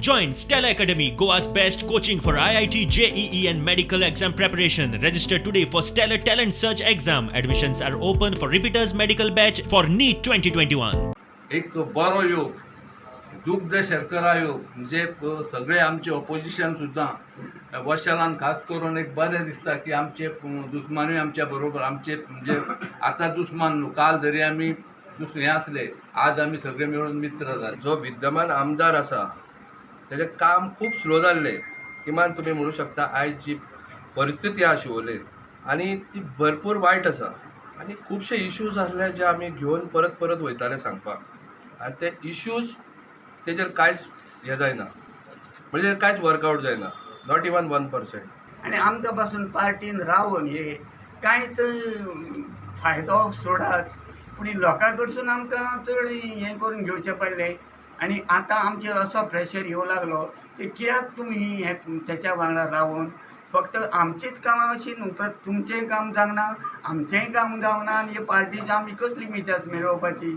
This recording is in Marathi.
Join Stella Academy, Goa's best coaching for IIT, JEE, and medical exam preparation. Register today for Stellar Talent Search exam. Admissions are open for repeaters medical batch for NEET 2021. एक बरो योग दुग्ध शर्करा योग म्हणजे सगळे आमचे ऑपोजिशन सुद्दां वर्षालान खास करून एक बरें दिसता की आमचे दुस्मानूय आमच्या बरोबर आमचे म्हणजे आतां दुस्मान न्हू काल जरी आमी हे आसले आज आमी सगळे मेळून मित्र जाले. जो विद्यमान आमदार आसा तेजें काम खूब स्लो जाल्लें. किमान तुमी म्हणू शकता आयज जी परिस्थिती आहा शिवोलेन आनी ती भरपूर वायट आसा आनी खुबशे इश्यूज आसले जे आमी घेवन परत परत वयताले सांगपाक आनी ते इश्यूज तेजेर कांयच हें जायना म्हणजे कांयच वर्कआवट जायना नॉट इवन 1%. आणि आमकां पासून पार्टीन रावन हे कांयच फायदो सोडात पूण लोकां कडसून आमकां चड हें करून घेवचें पडलें आनी आतां आमचेर असो प्रेशर येवं लागलो की कित्याक तुमी हें तेच्या वांगडा रावन फक्त आमचीच कामां अशीं न्हू तुमचेंय काम जावना आमचेंय काम जावना आनी हे पार्टीची आमी कसली मिजाज मेळोवपाची